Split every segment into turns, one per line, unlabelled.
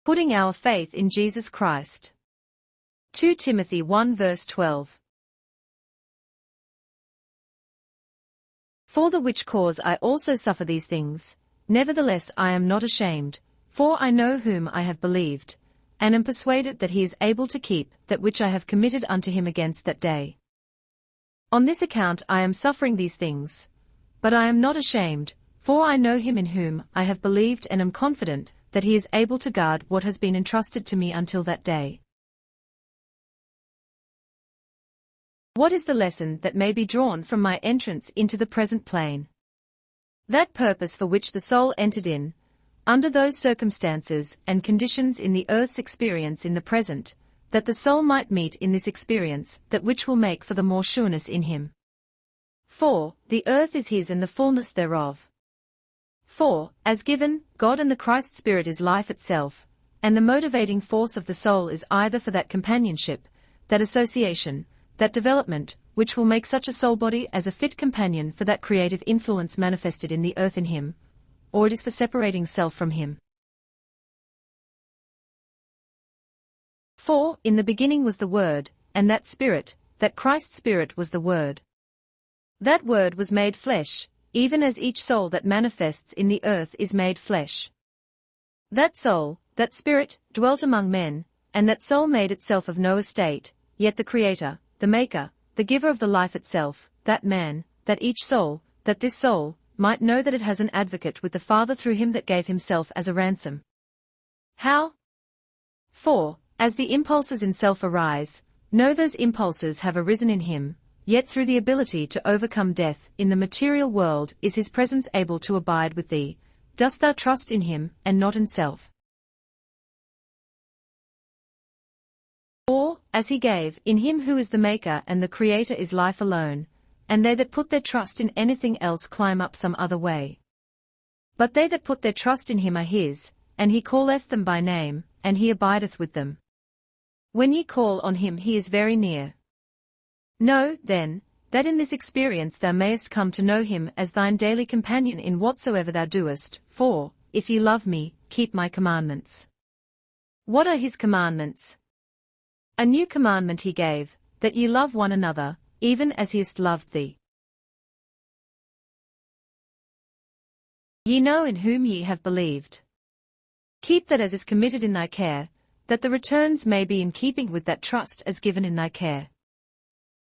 Putting our faith in Jesus Christ. 2 Timothy 1 verse 12. For the which cause I also suffer these things, nevertheless I am not ashamed, for I know whom I have believed, and am persuaded that he is able to keep that which I have committed unto him against that day. On this account I am suffering these things. But I am not ashamed, for I know him in whom I have believed and am confident that he is able to guard what has been entrusted to me until that day. What is the lesson that may be drawn from my entrance into the present plane? That purpose for which the soul entered in, under those circumstances and conditions in the earth's experience in the present, that the soul might meet in this experience that which will make for the more sureness in him. 4. The earth is his and the fullness thereof. 4. As given, God and the Christ Spirit is life itself, and the motivating force of the soul is either for that companionship, that association, that development, which will make such a soul body as a fit companion for that creative influence manifested in the earth in him, or it is for separating self from him. 4. In the beginning was the Word, and that Spirit, that Christ's Spirit was the Word. That Word was made flesh, even as each soul that manifests in the earth is made flesh. That soul, that Spirit, dwelt among men, and that soul made itself of no estate, yet the Creator, the Maker, the Giver of the life itself, that man, that each soul, that this soul, might know that it has an advocate with the Father through him that gave himself as a ransom. How? 4. As the impulses in self arise, know those impulses have arisen in him, yet through the ability to overcome death in the material world is his presence able to abide with thee. Dost thou trust in him, and not in self? 4. As he gave, in him who is the Maker and the Creator is life alone, and they that put their trust in anything else climb up some other way. But they that put their trust in him are his, and he calleth them by name, and he abideth with them. When ye call on him he is very near. Know, then, that in this experience thou mayest come to know him as thine daily companion in whatsoever thou doest. 4. If ye love me, keep my commandments. What are his commandments? A new commandment he gave, that ye love one another, even as he hast loved thee. Ye know in whom ye have believed. Keep that as is committed in thy care, that the returns may be in keeping with that trust as given in thy care.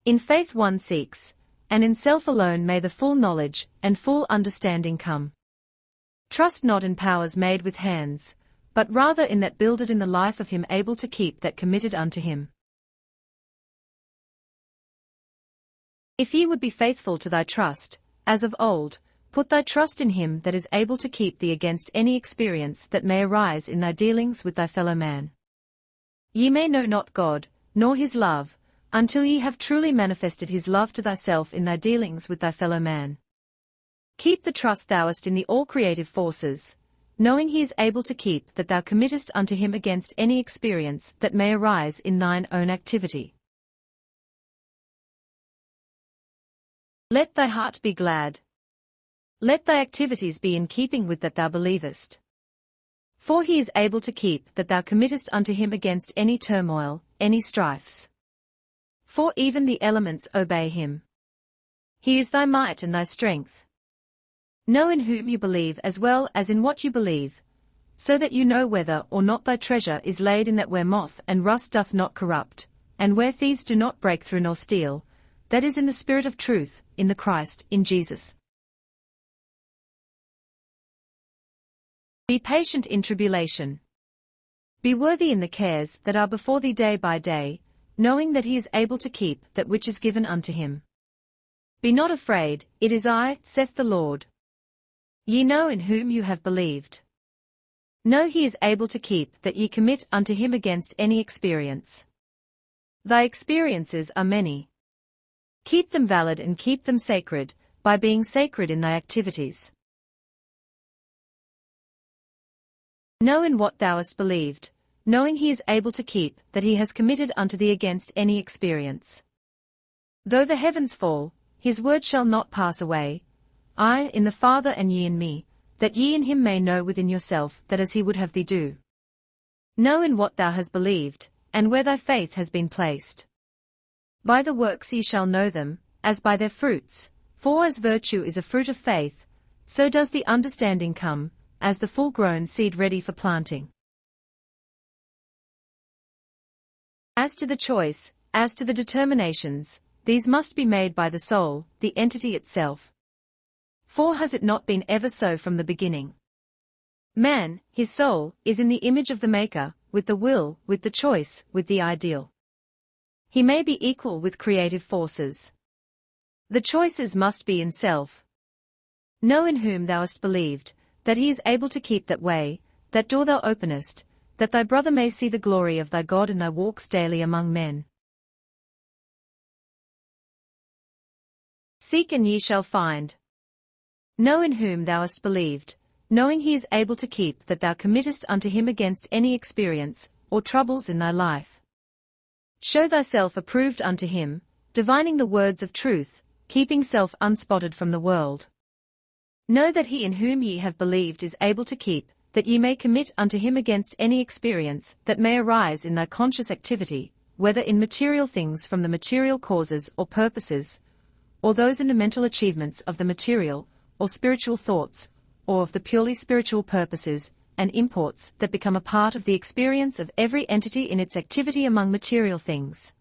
In faith one seeks, and in self alone may the full knowledge and full understanding come. Trust not in powers made with hands, but rather in that builded in the life of him able to keep that committed unto him. If ye would be faithful to thy trust, as of old, put thy trust in him that is able to keep thee against any experience that may arise in thy dealings with thy fellow man. Ye may know not God, nor his love, until ye have truly manifested his love to thyself in thy dealings with thy fellow man. Keep the trust thou hast in the all-creative forces, knowing he is able to keep that thou committest unto him against any experience that may arise in thine own activity. Let thy heart be glad. Let thy activities be in keeping with that thou believest. For he is able to keep that thou committest unto him against any turmoil, any strifes. For even the elements obey him. He is thy might and thy strength. Know in whom you believe as well as in what you believe, so that you know whether or not thy treasure is laid in that where moth and rust doth not corrupt, and where thieves do not break through nor steal, that is in the Spirit of truth, in the Christ, in Jesus. Be patient in tribulation. Be worthy in the cares that are before thee day by day, knowing that he is able to keep that which is given unto him. Be not afraid, it is I, saith the Lord. Ye know in whom you have believed. Know he is able to keep that ye commit unto him against any experience. Thy experiences are many. Keep them valid and keep them sacred, by being sacred in thy activities. Know in what thou hast believed, knowing he is able to keep that he has committed unto thee against any experience. Though the heavens fall, his word shall not pass away. I in the Father and ye in me, that ye in him may know within yourself that as he would have thee do. Know in what thou hast believed, and where thy faith has been placed. By the works ye shall know them, as by their fruits, for as virtue is a fruit of faith, so does the understanding come, as the full-grown seed ready for planting. As to the choice, as to the determinations, these must be made by the soul, the entity itself. For has it not been ever so from the beginning? Man, his soul, is in the image of the Maker, with the will, with the choice, with the ideal. He may be equal with creative forces. The choices must be in self. Know in whom thou hast believed, that he is able to keep that way, that door thou openest, that thy brother may see the glory of thy God in thy walks daily among men. Seek and ye shall find. Know in whom thou hast believed, knowing he is able to keep that thou committest unto him against any experience, or troubles in thy life. Show thyself approved unto him, divining the words of truth, keeping self unspotted from the world. Know that he in whom ye have believed is able to keep, that ye may commit unto him against any experience that may arise in thy conscious activity, whether in material things from the material causes or purposes, or those in the mental achievements of the material, or spiritual thoughts, or of the purely spiritual purposes and imports that become a part of the experience of every entity in its activity among material things.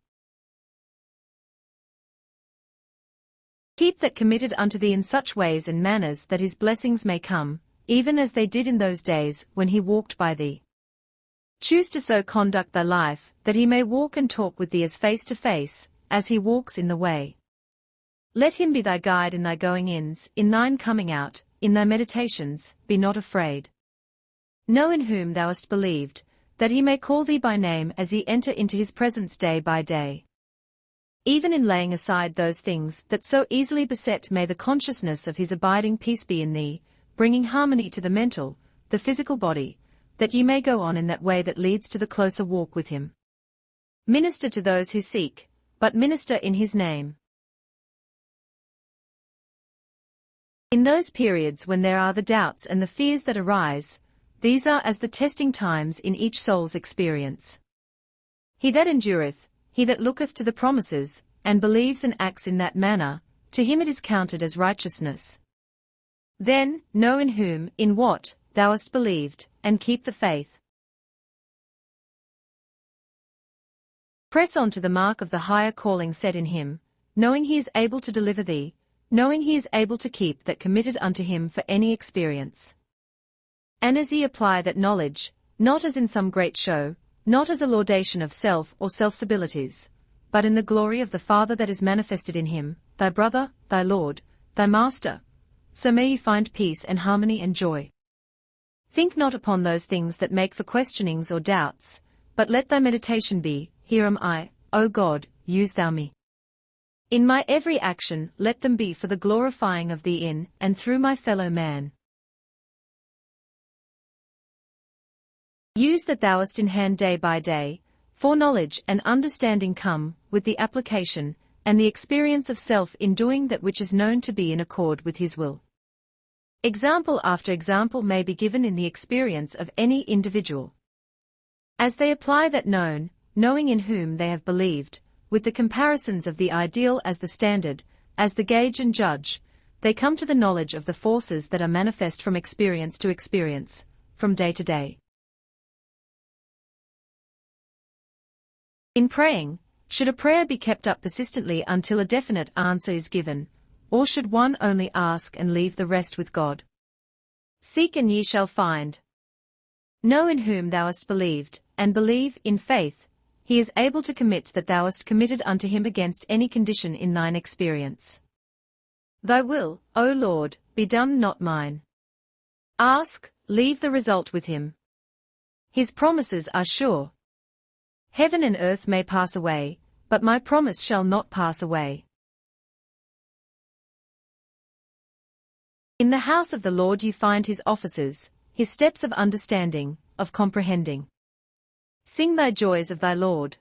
Keep that committed unto thee in such ways and manners that his blessings may come, even as they did in those days when he walked by thee. Choose to so conduct thy life, that he may walk and talk with thee as face to face, as he walks in the way. Let him be thy guide in thy going-ins, in thine coming out, in thy meditations, be not afraid. Know in whom thou hast believed, that he may call thee by name as ye enter into his presence day by day. Even in laying aside those things that so easily beset, may the consciousness of his abiding peace be in thee, bringing harmony to the mental, the physical body, that ye may go on in that way that leads to the closer walk with him. Minister to those who seek, but minister in his name. In those periods when there are the doubts and the fears that arise, these are as the testing times in each soul's experience. He that endureth, he that looketh to the promises, and believes and acts in that manner, to him it is counted as righteousness. Then, know in whom, in what, thou hast believed, and keep the faith. Press on to the mark of the higher calling set in him, knowing he is able to deliver thee, knowing he is able to keep that committed unto him for any experience. And as ye apply that knowledge, not as in some great show, not as a laudation of self or self's abilities, but in the glory of the Father that is manifested in him, thy brother, thy Lord, thy Master, so may ye find peace and harmony and joy. Think not upon those things that make for questionings or doubts, but let thy meditation be, here am I, O God, use thou me. In my every action let them be for the glorifying of thee in and through my fellow man. Use that thou hast in hand day by day, for knowledge and understanding come with the application and the experience of self in doing that which is known to be in accord with his will. Example after example may be given in the experience of any individual. As they apply that knowing in whom they have believed, with the comparisons of the ideal as the standard, as the gauge and judge, they come to the knowledge of the forces that are manifest from experience to experience, from day to day. In praying, should a prayer be kept up persistently until a definite answer is given, or should one only ask and leave the rest with God? Seek and ye shall find. Know in whom thou hast believed, and believe, in faith, he is able to commit that thou hast committed unto him against any condition in thine experience. Thy will, O Lord, be done, not mine. Ask, leave the result with him. His promises are sure. Heaven and earth may pass away, but my promise shall not pass away. In the house of the Lord you find his offices, his steps of understanding, of comprehending. Sing thy joys of thy Lord.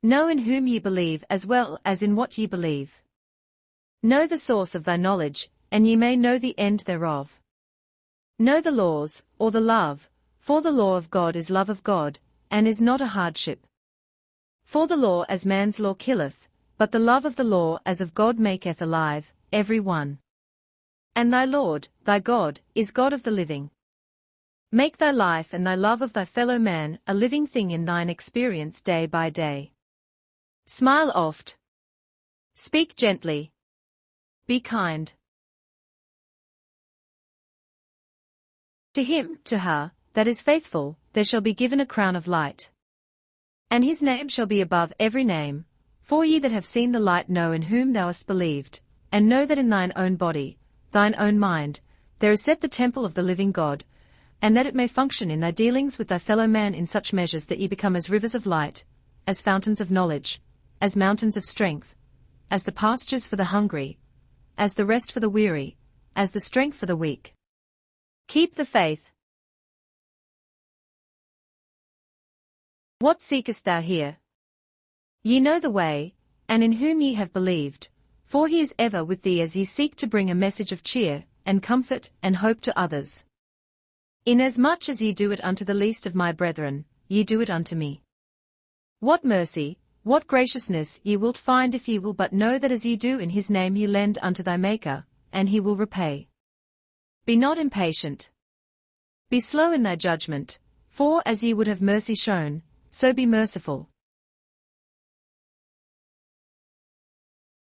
Know in whom ye believe as well as in what ye believe. Know the source of thy knowledge, and ye may know the end thereof. Know the laws, or the love, For the law of God is love of God, and is not a hardship. For the law as man's law killeth, but the love of the law as of God maketh alive every one. And thy Lord, thy God, is God of the living. Make thy life and thy love of thy fellow man a living thing in thine experience day by day. Smile oft. Speak gently. Be kind. To him, to her, that is faithful, there shall be given a crown of light. And his name shall be above every name, for ye that have seen the light know in whom thou hast believed, and know that in thine own body, thine own mind, there is set the temple of the living God, and that it may function in thy dealings with thy fellow man in such measures that ye become as rivers of light, as fountains of knowledge, as mountains of strength, as the pastures for the hungry, as the rest for the weary, as the strength for the weak. Keep the faith. What seekest thou here? Ye know the way, and in whom ye have believed, for he is ever with thee as ye seek to bring a message of cheer, and comfort, and hope to others. Inasmuch as ye do it unto the least of my brethren, ye do it unto me. What mercy, what graciousness ye wilt find if ye will but know that as ye do in his name ye lend unto thy Maker, and he will repay. Be not impatient. Be slow in thy judgment, for as ye would have mercy shown, so be merciful.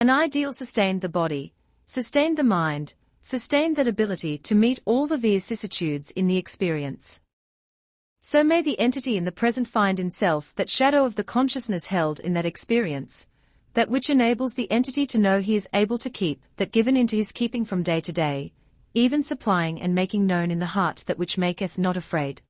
An ideal sustained the body, sustained the mind, sustained that ability to meet all the vicissitudes in the experience. So may the entity in the present find in self that shadow of the consciousness held in that experience, that which enables the entity to know he is able to keep that given into his keeping from day to day, even supplying and making known in the heart that which maketh not afraid.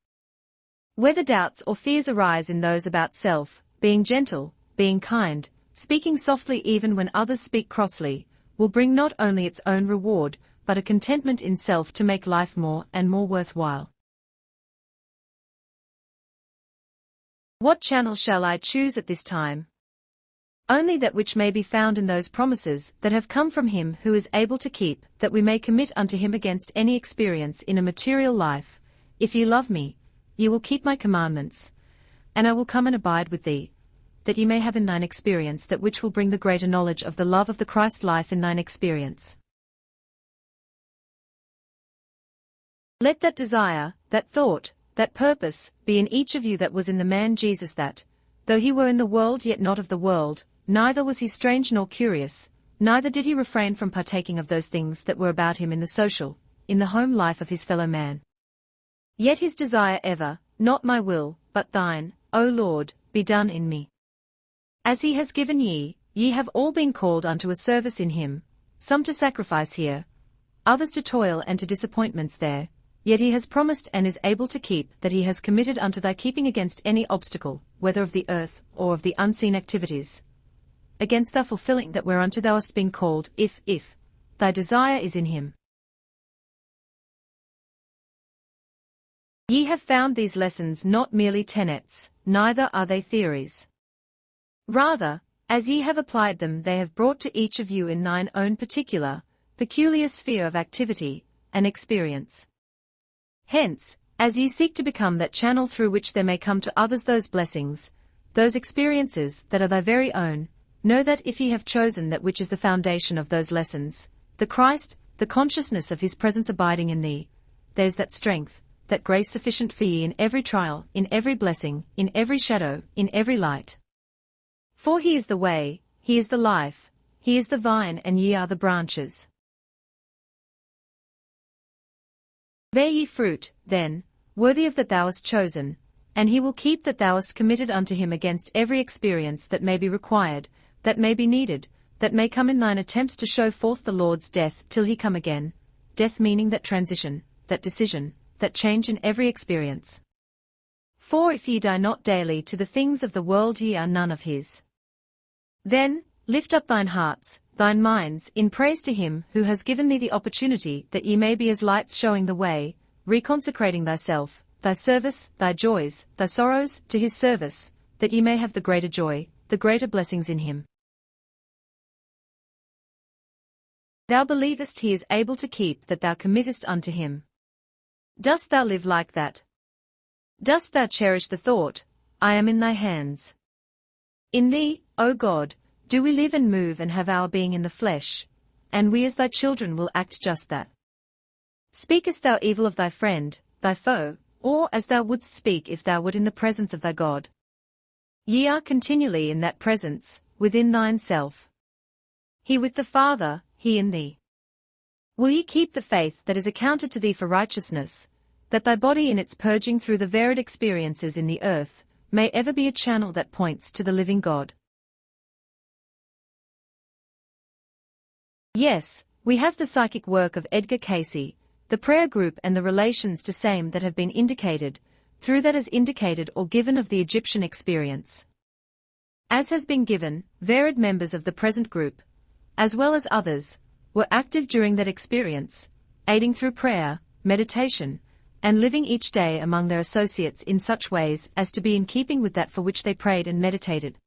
Whether doubts or fears arise in those about self, being gentle, being kind, speaking softly even when others speak crossly, will bring not only its own reward, but a contentment in self to make life more and more worthwhile. What channel shall I choose at this time? Only that which may be found in those promises that have come from him who is able to keep, that we may commit unto him against any experience in a material life. If ye love me, ye will keep my commandments, and I will come and abide with thee, that ye may have in thine experience that which will bring the greater knowledge of the love of the Christ life in thine experience. Let that desire, that thought, that purpose, be in each of you that was in the man Jesus, that, though he were in the world yet not of the world, neither was he strange nor curious, neither did he refrain from partaking of those things that were about him in the social, in the home life of his fellow man. Yet his desire ever, not my will, but thine, O Lord, be done in me. As he has given ye, ye have all been called unto a service in him, some to sacrifice here, others to toil and to disappointments there, yet he has promised and is able to keep that he has committed unto thy keeping against any obstacle, whether of the earth or of the unseen activities, against thy fulfilling that whereunto thou hast been called, if thy desire is in him. Ye have found these lessons not merely tenets, neither are they theories. Rather, as ye have applied them, they have brought to each of you in thine own particular, peculiar sphere of activity and experience. Hence, as ye seek to become that channel through which there may come to others those blessings, those experiences that are thy very own, know that if ye have chosen that which is the foundation of those lessons, the Christ, the consciousness of his presence abiding in thee, there's that strength, that grace sufficient for ye in every trial, in every blessing, in every shadow, in every light. For he is the way, he is the life, he is the vine and ye are the branches. Bear ye fruit, then, worthy of that thou hast chosen, and he will keep that thou hast committed unto him against every experience that may be required, that may be needed, that may come in thine attempts to show forth the Lord's death till he come again, death meaning that transition, that decision, that change in every experience. For if ye die not daily to the things of the world ye are none of his. Then, lift up thine hearts, thine minds, in praise to him who has given thee the opportunity that ye may be as lights showing the way, reconsecrating thyself, thy service, thy joys, thy sorrows, to his service, that ye may have the greater joy, the greater blessings in him. Thou believest he is able to keep that thou committest unto him. Dost thou live like that? Dost thou cherish the thought, I am in thy hands? In thee, O God, do we live and move and have our being in the flesh, and we as thy children will act just that. Speakest thou evil of thy friend, thy foe, or as thou wouldst speak if thou wert in the presence of thy God? Ye are continually in that presence, within thine self. He with the Father, he in thee. Will ye keep the faith that is accounted to thee for righteousness, that thy body in its purging through the varied experiences in the earth, may ever be a channel that points to the living God? Yes, we have the psychic work of Edgar Cayce, the prayer group and the relations to same that have been indicated, through that is indicated or given of the Egyptian experience. As has been given, varied members of the present group, as well as others, were active during that experience, aiding through prayer, meditation, and living each day among their associates in such ways as to be in keeping with that for which they prayed and meditated.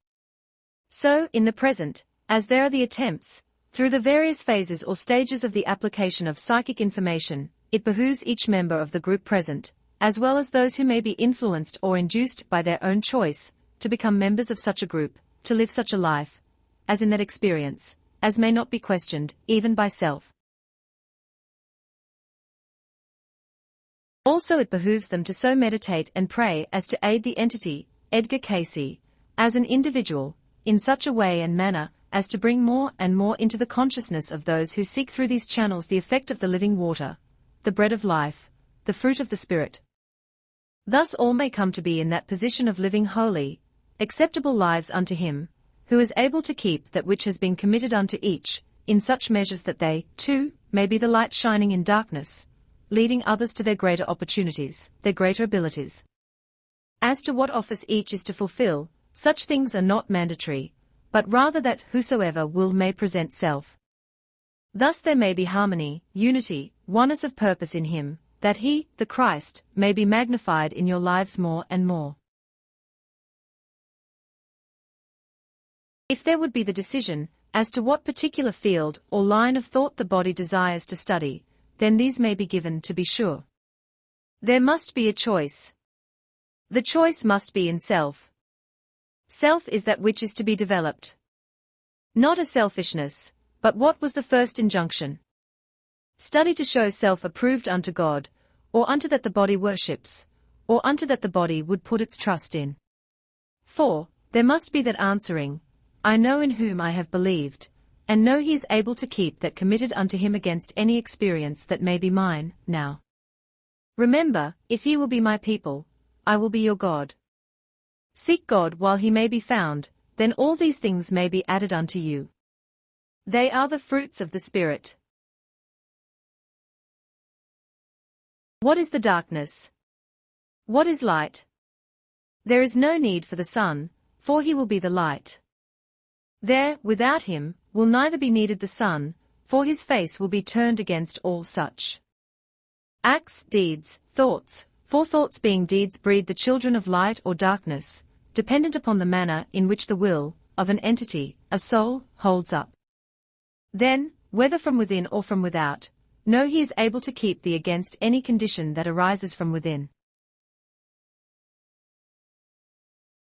So, in the present, as there are the attempts, through the various phases or stages of the application of psychic information, it behooves each member of the group present, as well as those who may be influenced or induced by their own choice, to become members of such a group, to live such a life, as in that experience, as may not be questioned, even by self. Also it behooves them to so meditate and pray as to aid the entity, Edgar Cayce, as an individual, in such a way and manner, as to bring more and more into the consciousness of those who seek through these channels the effect of the living water, the bread of life, the fruit of the Spirit. Thus all may come to be in that position of living holy, acceptable lives unto Him, who is able to keep that which has been committed unto each, in such measures that they, too, may be the light shining in darkness, leading others to their greater opportunities, their greater abilities. As to what office each is to fulfill, such things are not mandatory, but rather that whosoever will may present self. Thus there may be harmony, unity, oneness of purpose in Him, that He, the Christ, may be magnified in your lives more and more. If there would be the decision, as to what particular field or line of thought the body desires to study, then these may be given, to be sure. There must be a choice. The choice must be in self. Self is that which is to be developed. Not a selfishness, but what was the first injunction? Study to show self approved unto God, or unto that the body worships, or unto that the body would put its trust in. For, there must be that answering, I know in whom I have believed, and know He is able to keep that committed unto Him against any experience that may be mine, now. Remember, if ye will be my people, I will be your God. Seek God while He may be found, then all these things may be added unto you. They are the fruits of the Spirit. What is the darkness? What is light? There is no need for the sun, for He will be the light. There, without Him, will neither be needed the sun, for His face will be turned against all such. Acts, deeds, thoughts, for thoughts being deeds breed the children of light or darkness, dependent upon the manner in which the will, of an entity, a soul, holds up. Then, whether from within or from without, know He is able to keep thee against any condition that arises from within.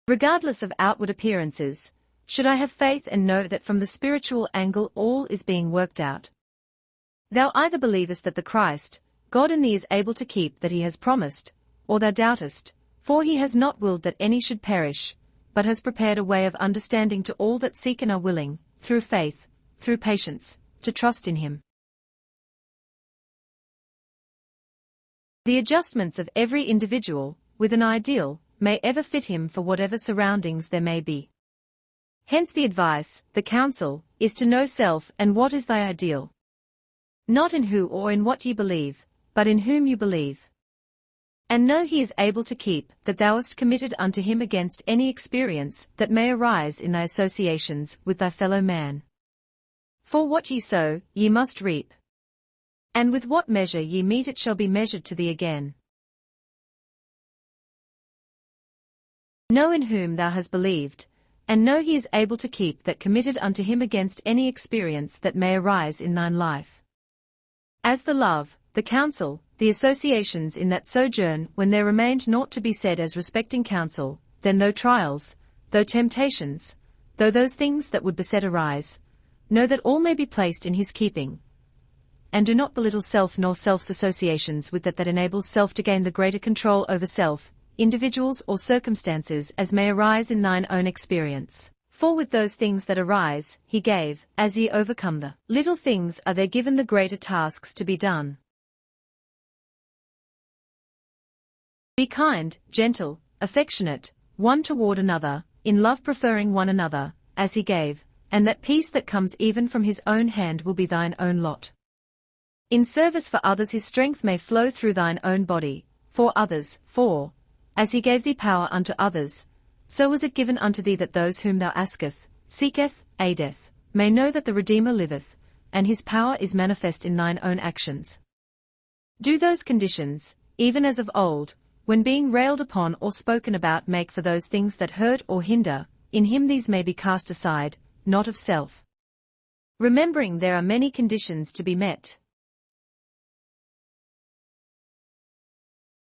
Regardless of outward appearances, should I have faith and know that from the spiritual angle all is being worked out. Thou either believest that the Christ, God in thee is able to keep that He has promised, or thou doubtest, for He has not willed that any should perish, but has prepared a way of understanding to all that seek and are willing, through faith, through patience, to trust in Him. The adjustments of every individual, with an ideal, may ever fit him for whatever surroundings there may be. Hence the advice, the counsel, is to know self and what is thy ideal. Not in who or in what ye believe, but in whom you believe. And know He is able to keep that thou hast committed unto Him against any experience that may arise in thy associations with thy fellow man. For what ye sow, ye must reap. And with what measure ye mete it shall be measured to thee again. Know in whom thou hast believed, and know He is able to keep that committed unto Him against any experience that may arise in thine life. As the love, the counsel, the associations in that sojourn when there remained naught to be said as respecting counsel, then though trials, though temptations, though those things that would beset arise, know that all may be placed in his keeping. And do not belittle self nor self's associations with that enables self to gain the greater control over self, individuals or circumstances as may arise in thine own experience. For with those things that arise, he gave, as ye overcome the little things are there given the greater tasks to be done. Be kind, gentle, affectionate, one toward another, in love preferring one another, as he gave, and that peace that comes even from his own hand will be thine own lot. In service for others his strength may flow through thine own body, for others, for, as he gave thee power unto others, so was it given unto thee that those whom thou asketh, seeketh, aideth, may know that the Redeemer liveth, and his power is manifest in thine own actions. Do those conditions, even as of old, when being railed upon or spoken about make for those things that hurt or hinder, in him these may be cast aside, not of self. Remembering there are many conditions to be met.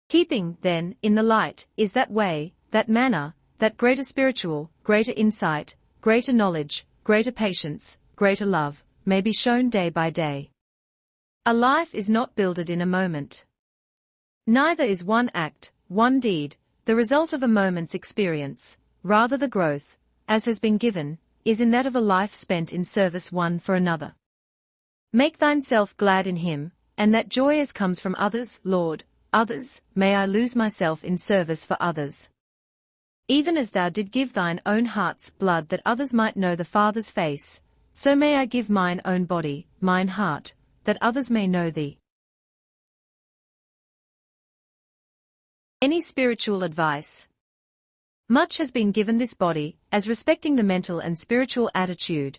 Keeping, then, in the light, is that way, that manner, that greater spiritual, greater insight, greater knowledge, greater patience, greater love, may be shown day by day. A life is not builded in a moment. Neither is one act, one deed, the result of a moment's experience, rather the growth, as has been given, is in that of a life spent in service one for another. Make thyself glad in him, and that joy as comes from others, Lord, others, may I lose myself in service for others. Even as thou did give thine own heart's blood that others might know the Father's face, so may I give mine own body, mine heart, that others may know thee. Any spiritual advice? Much has been given this body, as respecting the mental and spiritual attitude,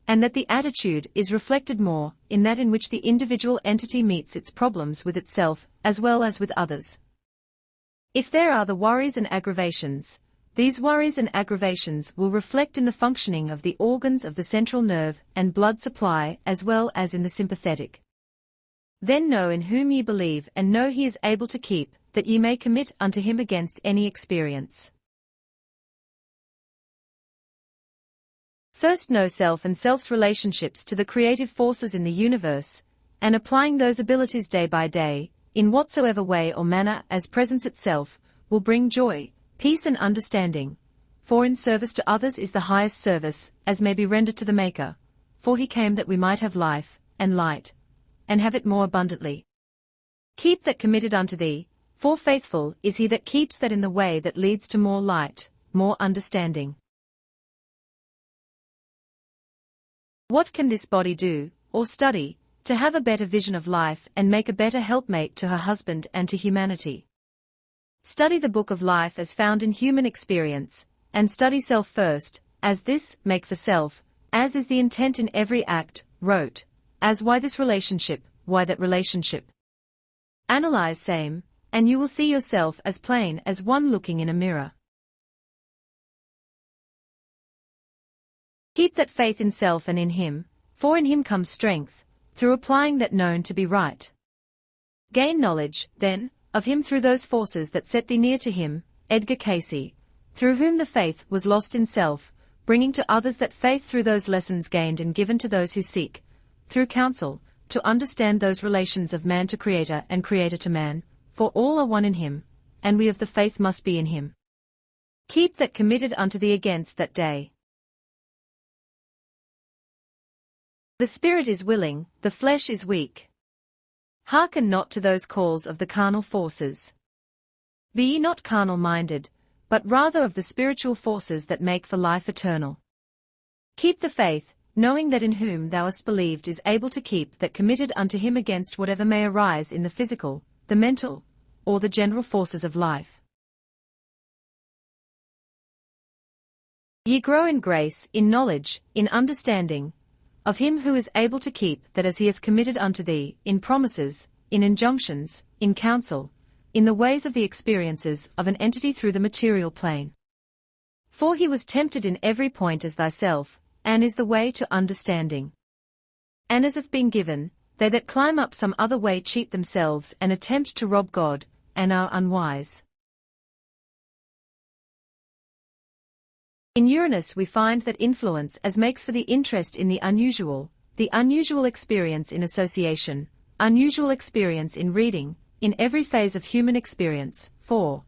and that the attitude is reflected more in that in which the individual entity meets its problems with itself, as well as with others. If there are the worries and aggravations, these worries and aggravations will reflect in the functioning of the organs of the central nerve and blood supply as well as in the sympathetic. Then know in whom ye believe and know he is able to keep, that ye may commit unto him against any experience. First know self and self's relationships to the creative forces in the universe, and applying those abilities day by day, in whatsoever way or manner as presents itself, will bring joy, peace and understanding. For in service to others is the highest service, as may be rendered to the Maker. For he came that we might have life, and light, and have it more abundantly. Keep that committed unto thee, for faithful is he that keeps that in the way that leads to more light, more understanding. What can this body do, or study, to have a better vision of life and make a better helpmate to her husband and to humanity? Study the book of life as found in human experience, and study self first, as this, make for self, as is the intent in every act, wrote, as why this relationship, why that relationship. Analyze same, and you will see yourself as plain as one looking in a mirror. Keep that faith in self and in him, for in him comes strength, through applying that known to be right. Gain knowledge, then, of him through those forces that set thee near to him, EDGAR CAYCE, through whom the faith was lost in self, bringing to others that faith through those lessons gained and given to those who seek, through counsel, to understand those relations of man to creator and creator to man, for all are one in him, and we of the faith must be in him. Keep that committed unto thee against that day. The spirit is willing, the flesh is weak. Hearken not to those calls of the carnal forces. Be ye not carnal-minded, but rather of the spiritual forces that make for life eternal. Keep the faith, knowing that in whom thou hast believed is able to keep that committed unto him against whatever may arise in the physical, the mental, or the general forces of life. Ye grow in grace, in knowledge, in understanding, of him who is able to keep that as he hath committed unto thee, in promises, in injunctions, in counsel, in the ways of the experiences of an entity through the material plane. For he was tempted in every point as thyself, and is the way to understanding. And as hath been given, They that climb up some other way cheat themselves and attempt to rob God, and are unwise. In Uranus we find that influence as makes for the interest in the unusual experience in association, unusual experience in reading, in every phase of human experience, for,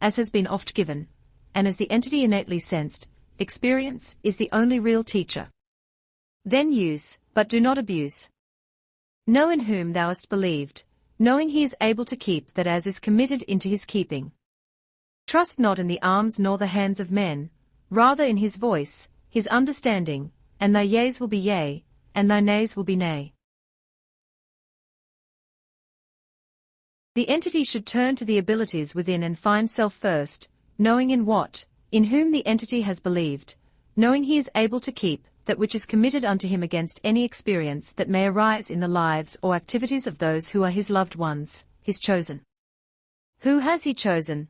as has been oft given, and as the entity innately sensed, experience is the only real teacher. Then use, but do not abuse. Know in whom thou hast believed, knowing he is able to keep that as is committed into his keeping. Trust not in the arms nor the hands of men, rather in his voice, his understanding, and thy yeas will be yea, and thy nays will be nay. The entity should turn to the abilities within and find self first, knowing in whom the entity has believed, knowing he is able to keep that which is committed unto him against any experience that may arise in the lives or activities of those who are his loved ones, his chosen. Who has he chosen?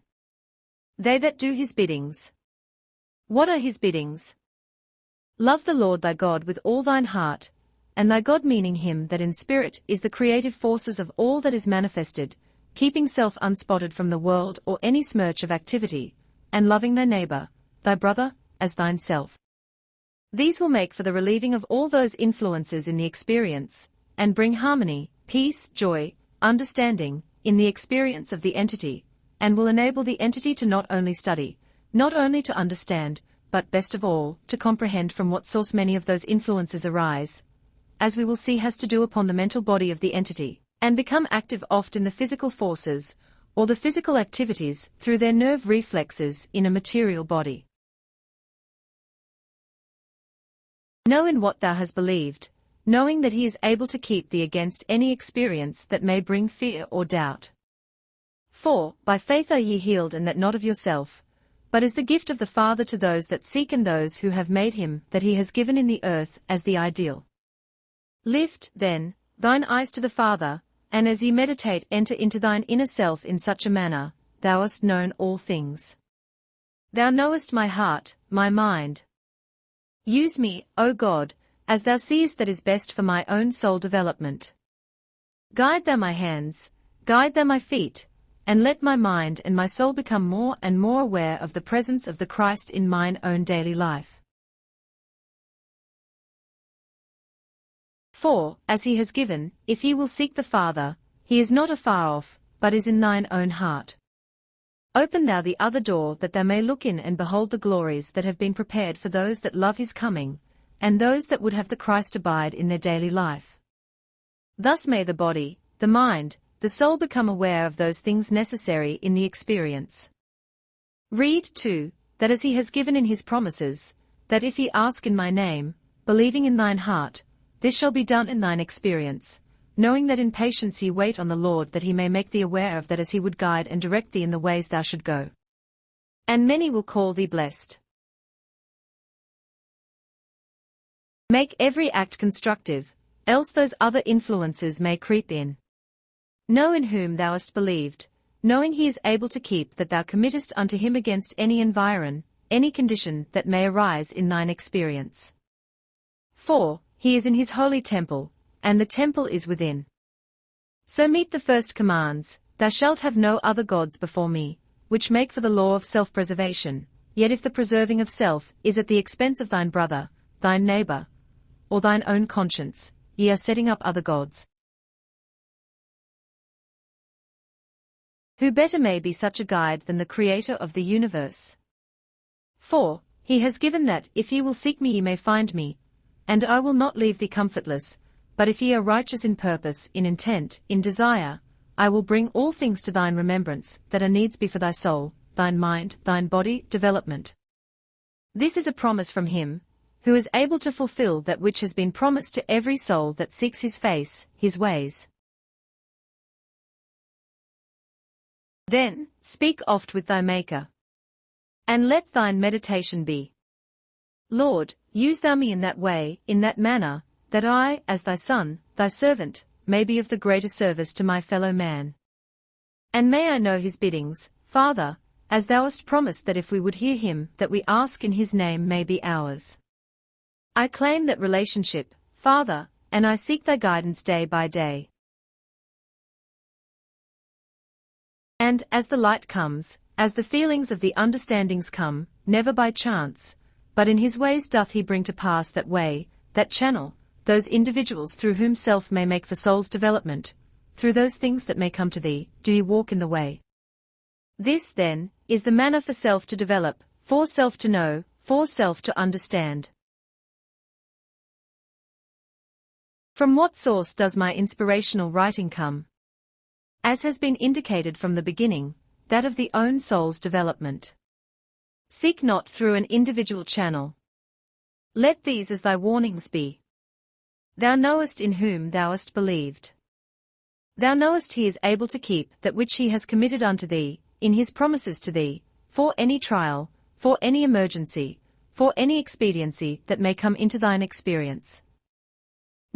They that do his biddings. What are his biddings? Love the Lord thy God with all thine heart, and thy God meaning him that in spirit is the creative forces of all that is manifested, keeping self unspotted from the world or any smirch of activity, and loving thy neighbor, thy brother, as thyself. These will make for the relieving of all those influences in the experience, and bring harmony, peace, joy, understanding, in the experience of the entity, and will enable the entity to not only study, not only to understand, but best of all, to comprehend from what source many of those influences arise, as we will see has to do upon the mental body of the entity, and become active oft in the physical forces, or the physical activities through their nerve reflexes in a material body. Know in what thou hast believed, knowing that he is able to keep thee against any experience that may bring fear or doubt. For, by faith are ye healed, and that not of yourself, but is the gift of the Father to those that seek and those who have made him that he has given in the earth as the ideal. Lift, then, thine eyes to the Father, and as ye meditate enter into thine inner self in such a manner, thou hast known all things. Thou knowest my heart, my mind. Use me, O God, as thou seest that is best for my own soul development. Guide thou my hands, guide thou my feet, and let my mind and my soul become more and more aware of the presence of the Christ in mine own daily life. For, as he has given, if ye will seek the Father, he is not afar off, but is in thine own heart. Open thou the other door that thou may look in and behold the glories that have been prepared for those that love his coming, and those that would have the Christ abide in their daily life. Thus may the body, the mind, the soul become aware of those things necessary in the experience. Read, too, that as he has given in his promises, that if ye ask in my name, believing in thine heart, this shall be done in thine experience, knowing that in patience ye wait on the Lord that he may make thee aware of that as he would guide and direct thee in the ways thou should go. And many will call thee blessed. Make every act constructive, else those other influences may creep in. Know in whom thou hast believed, knowing he is able to keep that thou committest unto him against any environ, any condition that may arise in thine experience. For, he is in his holy temple, and the temple is within. So meet the first commands, thou shalt have no other gods before me, which make for the law of self-preservation, yet if the preserving of self is at the expense of thine brother, thine neighbor, or thine own conscience, ye are setting up other gods. Who better may be such a guide than the Creator of the universe? For, he has given that, if ye will seek me ye may find me, and I will not leave thee comfortless, but if ye are righteous in purpose, in intent, in desire, I will bring all things to thine remembrance, that are needs be for thy soul, thine mind, thine body, development. This is a promise from him, who is able to fulfill that which has been promised to every soul that seeks his face, his ways. Then, speak oft with thy Maker. And let thine meditation be, Lord, use thou me in that way, in that manner, that I, as thy son, thy servant, may be of the greater service to my fellow man. And may I know his biddings, Father, as thou hast promised that if we would hear him, that we ask in his name may be ours. I claim that relationship, Father, and I seek thy guidance day by day. And, as the light comes, as the feelings of the understandings come, never by chance, but in his ways doth he bring to pass that way, that channel, those individuals through whom self may make for soul's development, through those things that may come to thee, do ye walk in the way. This, then, is the manner for self to develop, for self to know, for self to understand. From what source does my inspirational writing come? As has been indicated from the beginning, that of the own soul's development. Seek not through an individual channel. Let these as thy warnings be. Thou knowest in whom thou hast believed. Thou knowest he is able to keep that which he has committed unto thee, in his promises to thee, for any trial, for any emergency, for any expediency that may come into thine experience.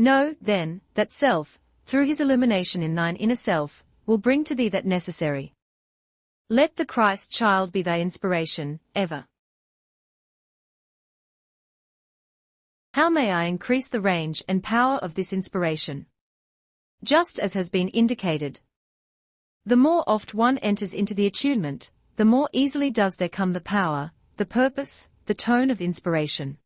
Know, then, that self, through his illumination in thine inner self, will bring to thee that necessary. Let the Christ child be thy inspiration, ever. How may I increase the range and power of this inspiration? Just as has been indicated. The more oft one enters into the attunement, the more easily does there come the power, the purpose, the tone of inspiration.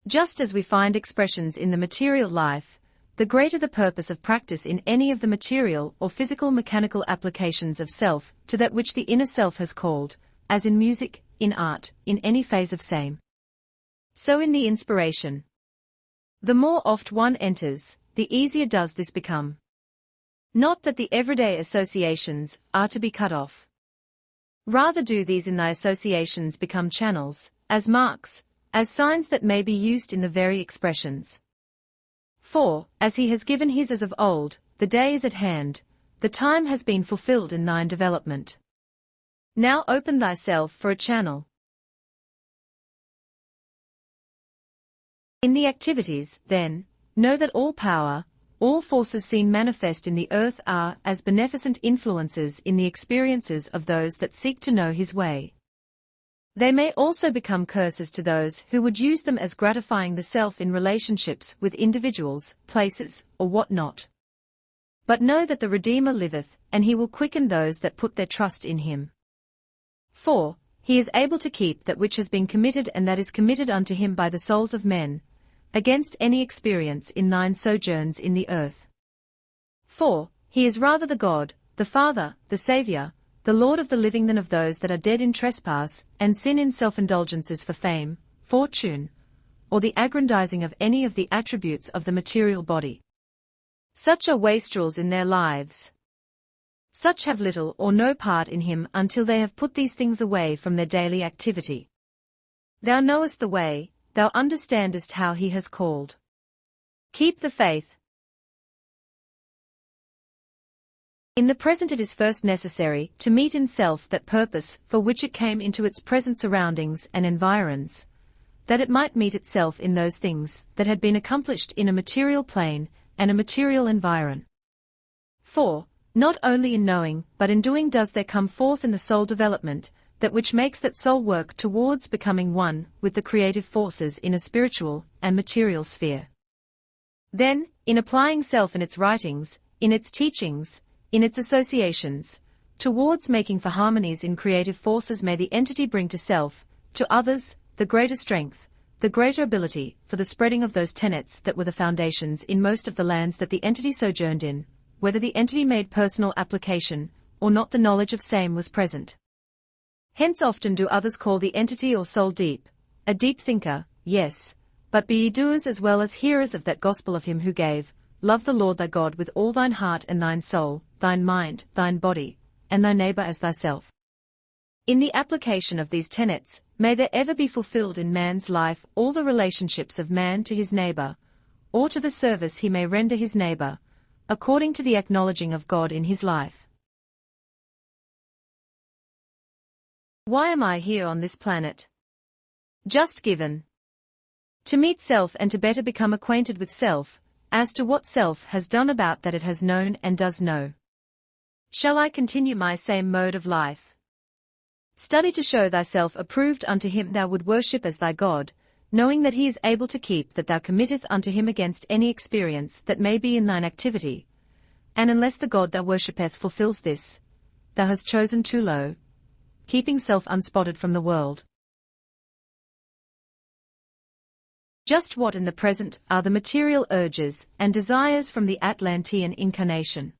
Just as we find expressions in the material life, the greater the purpose of practice in any of the material or physical mechanical applications of self to that which the inner self has called, as in music, in art, in any phase of same. So in the inspiration. The more oft one enters, the easier does this become. Not that the everyday associations are to be cut off. Rather do these in thy associations become channels, as marks, as signs that may be used in the very expressions. For, as he has given his as of old, the day is at hand, the time has been fulfilled in thine development. Now open thyself for a channel. In the activities, then, know that all power, all forces seen manifest in the earth are as beneficent influences in the experiences of those that seek to know his way. They may also become curses to those who would use them as gratifying the self in relationships with individuals, places, or what not. But know that the Redeemer liveth, and he will quicken those that put their trust in him. For, he is able to keep that which has been committed and that is committed unto him by the souls of men, against any experience in thine sojourns in the earth. For, he is rather the God, the Father, the Saviour, the Lord of the living than of those that are dead in trespass, and sin in self-indulgences for fame, fortune, or the aggrandizing of any of the attributes of the material body. Such are wastrels in their lives. Such have little or no part in him until they have put these things away from their daily activity. Thou knowest the way, thou understandest how he has called. Keep the faith. In the present it is first necessary to meet in self that purpose for which it came into its present surroundings and environs, that it might meet itself in those things that had been accomplished in a material plane and a material environ. For, not only in knowing but in doing does there come forth in the soul development, that which makes that soul work towards becoming one with the creative forces in a spiritual and material sphere. Then, in applying self in its writings, in its teachings, in its associations, towards making for harmonies in creative forces may the entity bring to self, to others, the greater strength, the greater ability, for the spreading of those tenets that were the foundations in most of the lands that the entity sojourned in, whether the entity made personal application, or not the knowledge of same was present. Hence often do others call the entity or soul deep, a deep thinker, yes, but be ye doers as well as hearers of that gospel of him who gave, love the Lord thy God with all thine heart and thine soul, thine mind, thine body, and thy neighbor as thyself. In the application of these tenets, may there ever be fulfilled in man's life all the relationships of man to his neighbor, or to the service he may render his neighbor, according to the acknowledging of God in his life. Why am I here on this planet? Just given. To meet self and to better become acquainted with self, as to what self has done about that it has known and does know. Shall I continue my same mode of life? Study to show thyself approved unto him thou would worship as thy God, knowing that he is able to keep that thou committeth unto him against any experience that may be in thine activity, and unless the God thou worshippeth fulfills this, thou hast chosen too low, keeping self unspotted from the world. Just what in the present are the material urges and desires from the Atlantean incarnation?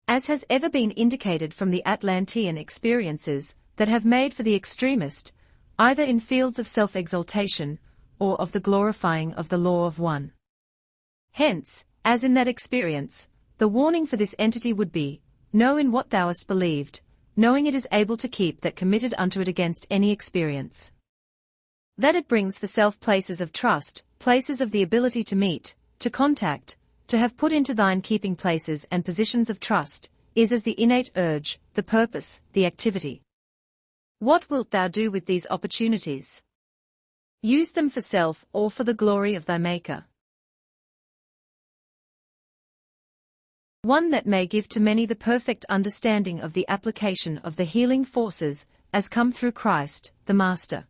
As has ever been indicated from the Atlantean experiences that have made for the extremist, either in fields of self-exaltation or of the glorifying of the law of one. Hence, as in that experience, the warning for this entity would be, know in what thou hast believed, knowing it is able to keep that committed unto it against any experience. That it brings for self places of trust, places of the ability to meet, to contact, to have put into thine keeping places and positions of trust, is as the innate urge, the purpose, the activity. What wilt thou do with these opportunities? Use them for self or for the glory of thy Maker. One that may give to many the perfect understanding of the application of the healing forces, as come through Christ, the Master.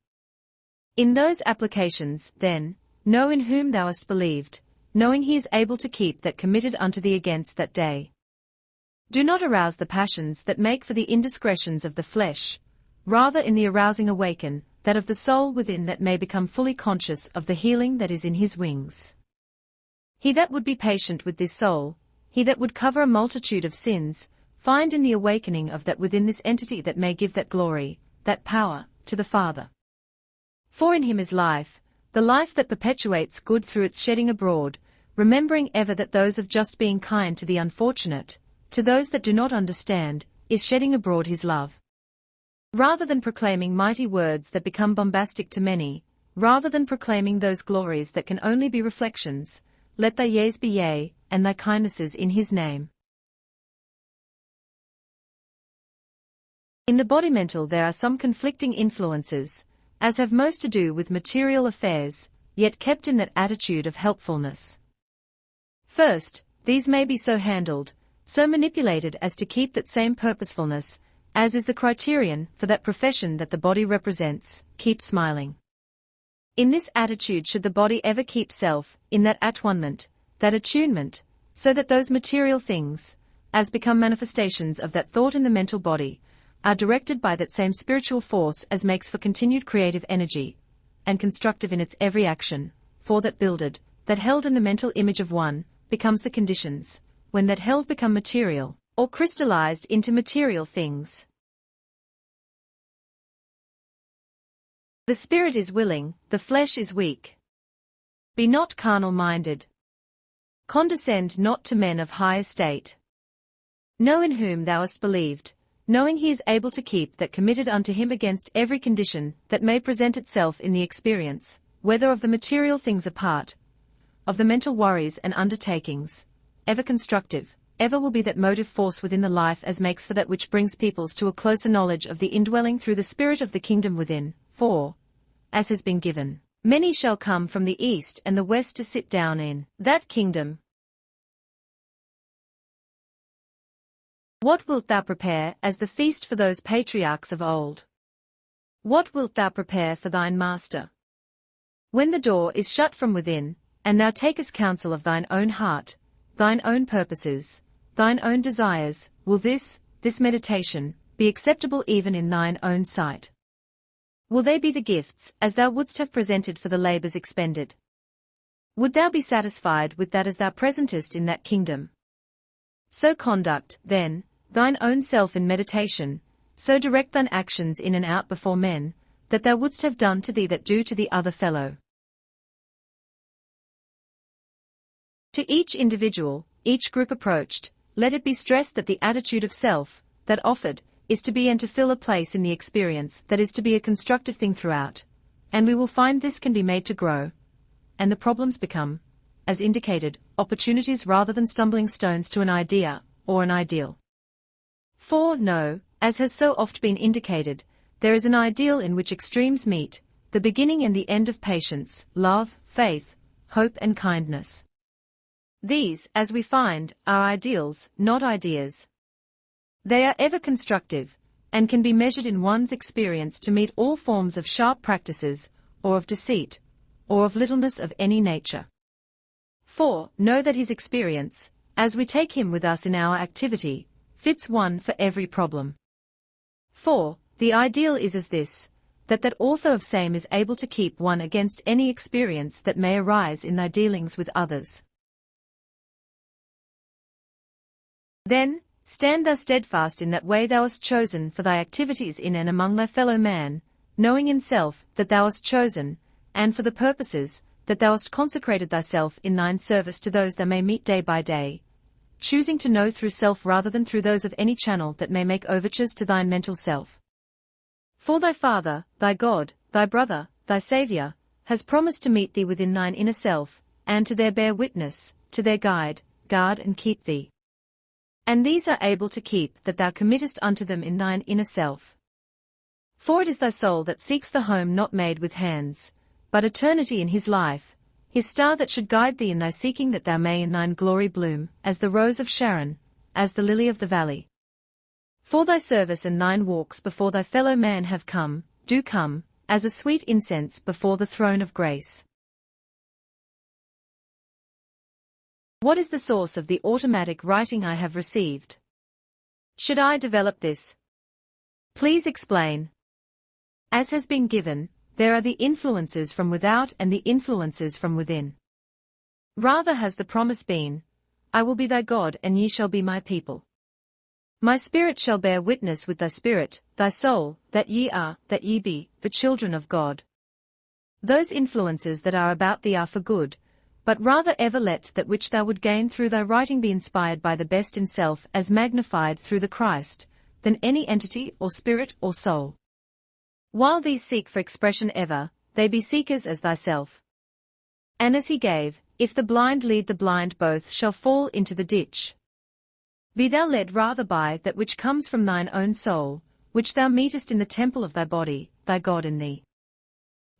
In those applications, then, know in whom thou hast believed, knowing he is able to keep that committed unto thee against that day. Do not arouse the passions that make for the indiscretions of the flesh, rather in the arousing awaken that of the soul within that may become fully conscious of the healing that is in his wings. He that would be patient with this soul, he that would cover a multitude of sins, find in the awakening of that within this entity that may give that glory, that power, to the Father. For in him is life, the life that perpetuates good through its shedding abroad, remembering ever that those of just being kind to the unfortunate, to those that do not understand, is shedding abroad his love. Rather than proclaiming mighty words that become bombastic to many, rather than proclaiming those glories that can only be reflections, let thy yeas be yea, and thy kindnesses in his name. In the body mental there are some conflicting influences, as have most to do with material affairs, yet kept in that attitude of helpfulness. First, these may be so handled, so manipulated as to keep that same purposefulness, as is the criterion for that profession that the body represents, keep smiling. In this attitude should the body ever keep self, in that at-one-ment, that attunement, so that those material things, as become manifestations of that thought in the mental body, are directed by that same spiritual force as makes for continued creative energy, and constructive in its every action, for that builded, that held in the mental image of one, becomes the conditions, when that held become material, or crystallized into material things. The spirit is willing, the flesh is weak. Be not carnal-minded. Condescend not to men of high estate. Know in whom thou hast believed, knowing he is able to keep that committed unto him against every condition that may present itself in the experience, whether of the material things apart, of the mental worries and undertakings, ever constructive, ever will be that motive force within the life as makes for that which brings peoples to a closer knowledge of the indwelling through the spirit of the kingdom within, for, as has been given, many shall come from the east and the west to sit down in that kingdom. What wilt thou prepare as the feast for those patriarchs of old? What wilt thou prepare for thine Master? When the door is shut from within, and thou takest counsel of thine own heart, thine own purposes, thine own desires, will this meditation, be acceptable even in thine own sight? Will they be the gifts as thou wouldst have presented for the labors expended? Would thou be satisfied with that as thou presentest in that kingdom? So conduct, then, thine own self in meditation, so direct thine actions in and out before men, that thou wouldst have done to thee that do to the other fellow. To each individual, each group approached, let it be stressed that the attitude of self, that offered, is to be and to fill a place in the experience that is to be a constructive thing throughout, and we will find this can be made to grow, and the problems become, as indicated, opportunities rather than stumbling stones to an idea, or an ideal. For, no, as has so oft been indicated, there is an ideal in which extremes meet, the beginning and the end of patience, love, faith, hope and kindness. These, as we find, are ideals, not ideas. They are ever constructive, and can be measured in one's experience to meet all forms of sharp practices, or of deceit, or of littleness of any nature. 4. Know that his experience, as we take him with us in our activity, fits one for every problem. 4. The ideal is as this, that author of same is able to keep one against any experience that may arise in thy dealings with others. Then, stand thou steadfast in that way thou hast chosen for thy activities in and among thy fellow man, knowing in self that thou hast chosen, and for the purposes that thou hast consecrated thyself in thine service to those thou may meet day by day, choosing to know through self rather than through those of any channel that may make overtures to thine mental self. For thy Father, thy God, thy brother, thy Saviour, has promised to meet thee within thine inner self, and to there bear witness, to there guard and keep thee. And these are able to keep that thou committest unto them in thine inner self. For it is thy soul that seeks the home not made with hands, but eternity in his life, his star that should guide thee in thy seeking that thou may in thine glory bloom, as the rose of Sharon, as the lily of the valley. For thy service and thine walks before thy fellow man have come, do come, as a sweet incense before the throne of grace. What is the source of the automatic writing I have received? Should I develop this? Please explain. As has been given, there are the influences from without and the influences from within. Rather has the promise been, I will be thy God and ye shall be my people. My spirit shall bear witness with thy spirit, thy soul, that ye be, the children of God. Those influences that are about thee are for good, but rather ever let that which thou would gain through thy writing be inspired by the best in self as magnified through the Christ, than any entity or spirit or soul. While these seek for expression ever, they be seekers as thyself. And as he gave, if the blind lead the blind both shall fall into the ditch. Be thou led rather by that which comes from thine own soul, which thou meetest in the temple of thy body, thy God in thee.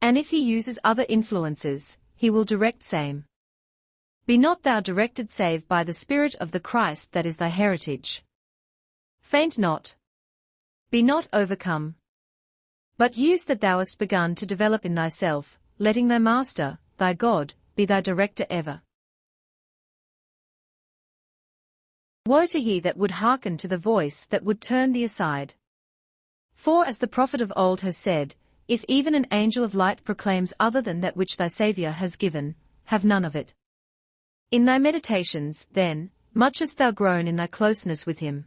And if he uses other influences, he will direct same. Be not thou directed save by the Spirit of the Christ that is thy heritage. Faint not. Be not overcome. But use that thou hast begun to develop in thyself, letting thy Master, thy God, be thy director ever. Woe to he that would hearken to the voice that would turn thee aside. For as the prophet of old has said, if even an angel of light proclaims other than that which thy Saviour has given, have none of it. In thy meditations, then, much hast thou grown in thy closeness with him.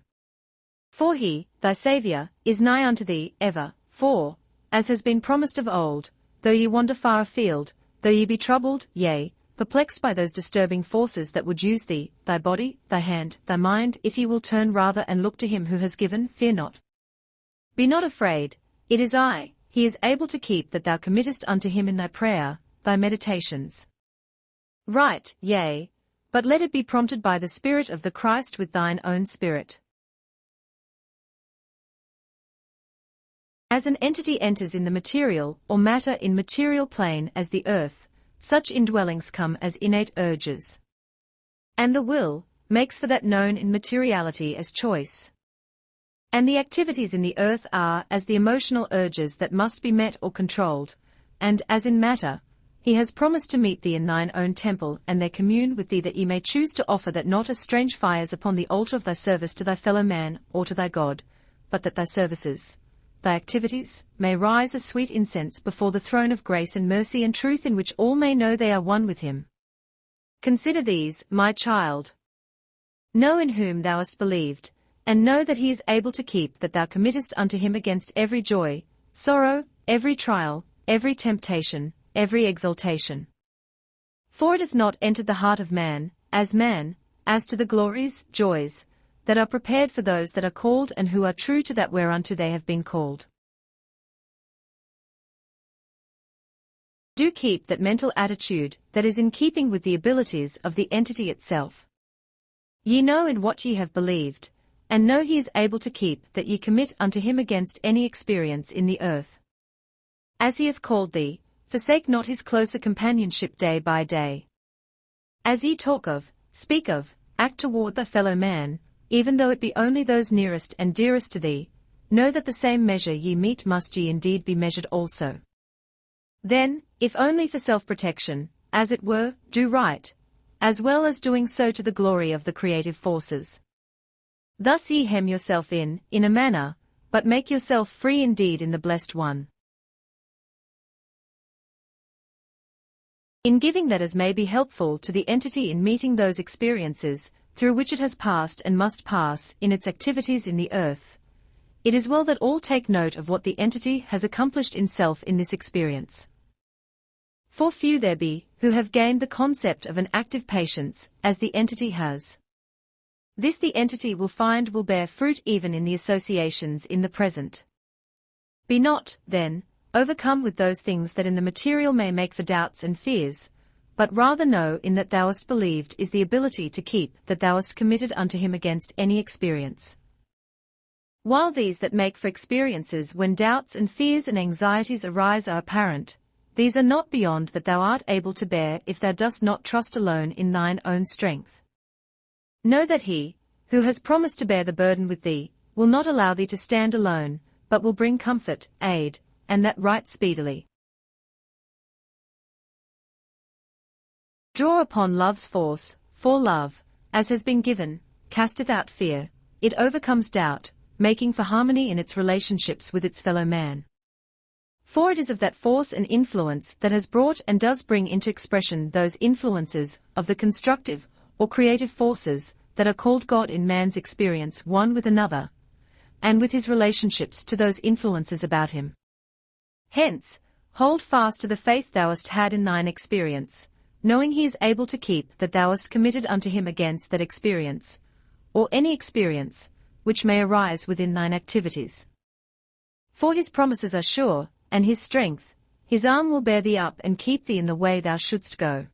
For he, thy Saviour, is nigh unto thee, ever, for, as has been promised of old, though ye wander far afield, though ye be troubled, yea, perplexed by those disturbing forces that would use thee, thy body, thy hand, thy mind, if ye will turn rather and look to him who has given, fear not. Be not afraid, it is I, he is able to keep that thou committest unto him in thy prayer, thy meditations. Write, yea, but let it be prompted by the Spirit of the Christ with thine own spirit. As an entity enters in the material or matter in material plane as the earth, such indwellings come as innate urges. And the will makes for that known in materiality as choice. And the activities in the earth are as the emotional urges that must be met or controlled, and as in matter, he has promised to meet thee in thine own temple and there commune with thee that ye may choose to offer that not as strange fires upon the altar of thy service to thy fellow man or to thy God, but that thy services, thy activities, may rise as sweet incense before the throne of grace and mercy and truth in which all may know they are one with him. Consider these, my child. Know in whom thou hast believed, and know that he is able to keep that thou committest unto him against every joy, sorrow, every trial, every temptation, every exaltation. For it hath not entered the heart of man, as to the glories, joys, that are prepared for those that are called and who are true to that whereunto they have been called. Do keep that mental attitude that is in keeping with the abilities of the entity itself. Ye know in what ye have believed, and know he is able to keep that ye commit unto him against any experience in the earth. As he hath called thee, forsake not his closer companionship day by day. As ye talk of, speak of, act toward thy fellow man, even though it be only those nearest and dearest to thee, know that the same measure ye meet must ye indeed be measured also. Then, if only for self-protection, as it were, do right, as well as doing so to the glory of the creative forces. Thus ye hem yourself in a manner, but make yourself free indeed in the Blessed One. In giving that as may be helpful to the entity in meeting those experiences, through which it has passed and must pass in its activities in the earth, it is well that all take note of what the entity has accomplished in self in this experience. For few there be, who have gained the concept of an active patience, as the entity has. This the entity will find will bear fruit even in the associations in the present. Be not, then, overcome with those things that in the material may make for doubts and fears, but rather know in that thou hast believed is the ability to keep that thou hast committed unto him against any experience. While these that make for experiences when doubts and fears and anxieties arise are apparent, these are not beyond that thou art able to bear if thou dost not trust alone in thine own strength. Know that he, who has promised to bear the burden with thee, will not allow thee to stand alone, but will bring comfort, aid, and that right speedily. Draw upon love's force, for love, as has been given, casteth out fear, it overcomes doubt, making for harmony in its relationships with its fellow man. For it is of that force and influence that has brought and does bring into expression those influences of the constructive or creative forces that are called God in man's experience one with another, and with his relationships to those influences about him. Hence, hold fast to the faith thou hast had in thine experience, knowing he is able to keep that thou hast committed unto him against that experience, or any experience, which may arise within thine activities. For his promises are sure, and his strength, his arm will bear thee up and keep thee in the way thou shouldst go.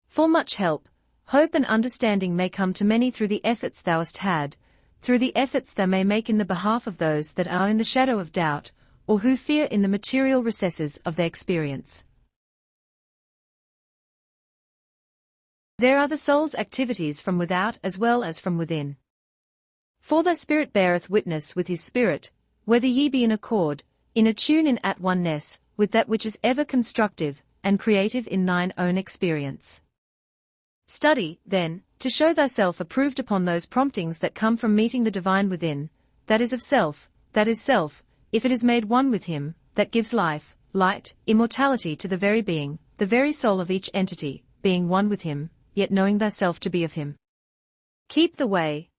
For much help, hope and understanding may come to many through the efforts thou hast had, through the efforts thou may make in the behalf of those that are in the shadow of doubt, or who fear in the material recesses of their experience. There are the soul's activities from without as well as from within. For thy spirit beareth witness with his spirit, whether ye be in accord, in attune in at oneness, with that which is ever constructive and creative in thine own experience. Study, then, to show thyself approved upon those promptings that come from meeting the divine within, that is of self, that is self, if it is made one with him, that gives life, light, immortality to the very being, the very soul of each entity, being one with him, yet knowing thyself to be of him. Keep the way.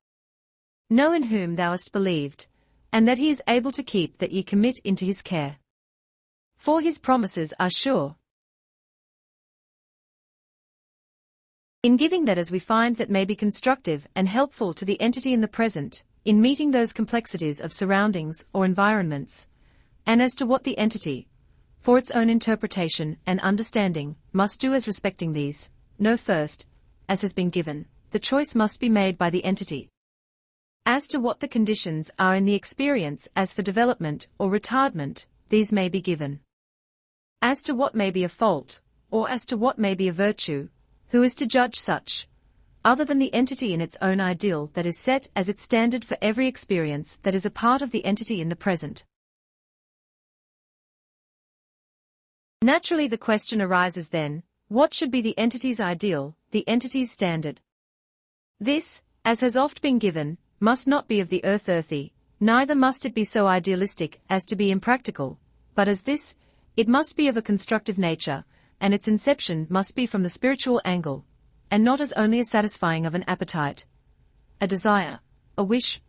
Know in whom thou hast believed, and that he is able to keep that ye commit into his care. For his promises are sure. In giving that as we find that may be constructive and helpful to the entity in the present, in meeting those complexities of surroundings or environments, and as to what the entity, for its own interpretation and understanding, must do as respecting these, know first, as has been given, the choice must be made by the entity. As to what the conditions are in the experience as for development or retardment, these may be given. As to what may be a fault, or as to what may be a virtue, who is to judge such, other than the entity in its own ideal that is set as its standard for every experience that is a part of the entity in the present? Naturally the question arises then, what should be the entity's ideal, the entity's standard? This, as has oft been given, must not be of the earthy, neither must it be so idealistic as to be impractical, but as this, it must be of a constructive nature, and its inception must be from the spiritual angle, and not as only a satisfying of an appetite, a desire, a wish,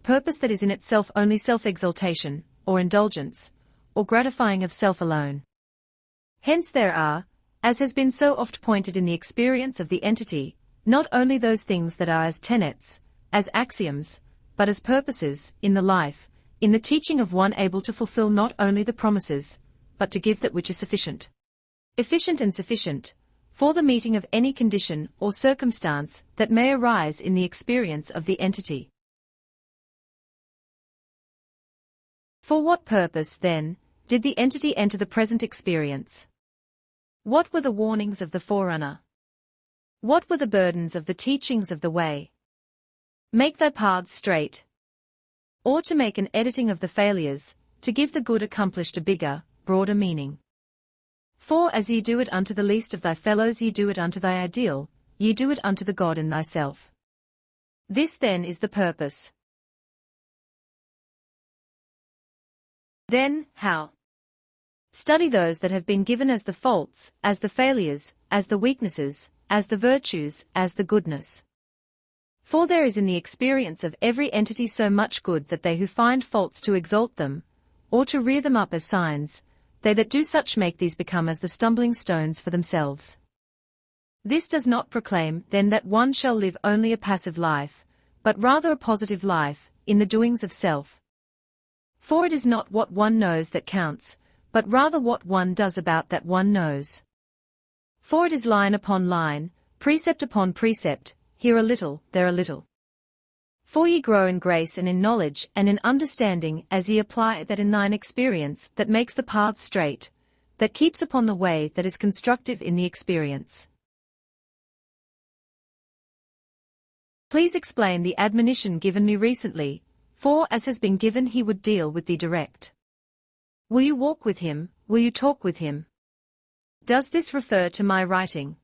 purpose that is in itself only self-exaltation, or indulgence, or gratifying of self alone. Hence there are, as has been so oft pointed in the experience of the entity, not only those things that are as tenets, as axioms, but as purposes, in the life, in the teaching of one able to fulfill not only the promises, but to give that which is sufficient, efficient and sufficient, for the meeting of any condition or circumstance that may arise in the experience of the entity. For what purpose, then, did the entity enter the present experience? What were the warnings of the forerunner? What were the burdens of the teachings of the way? Make thy paths straight. Or to make an editing of the failures, to give the good accomplished a bigger, broader meaning. For as ye do it unto the least of thy fellows, ye do it unto thy ideal, ye do it unto the God in thyself. This then is the purpose. Then, how? Study those that have been given as the faults, as the failures, as the weaknesses, as the virtues, as the goodness. For there is in the experience of every entity so much good that they who find faults to exalt them, or to rear them up as signs, they that do such make these become as the stumbling stones for themselves. This does not proclaim then that one shall live only a passive life, but rather a positive life, in the doings of self. For it is not what one knows that counts, but rather what one does about that one knows. For it is line upon line, precept upon precept, here a little, there a little. For ye grow in grace and in knowledge and in understanding as ye apply that in thine experience that makes the paths straight, that keeps upon the way that is constructive in the experience. Please explain the admonition given me recently, for as has been given he would deal with thee direct. Will you walk with him, will you talk with him? Does this refer to my writing?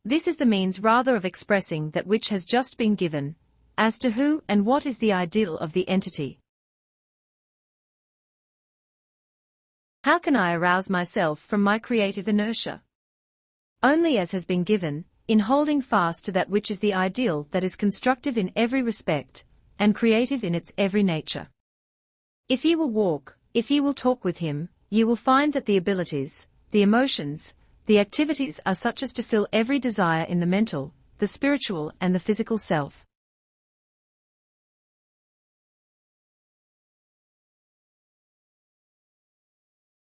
This is the means rather of expressing that which has just been given, as to who and what is the ideal of the entity. How can I arouse myself from my creative inertia? Only as has been given, in holding fast to that which is the ideal that is constructive in every respect, and creative in its every nature. If ye will walk, if ye will talk with him, ye will find that the abilities, the emotions, the activities are such as to fill every desire in the mental, the spiritual and the physical self.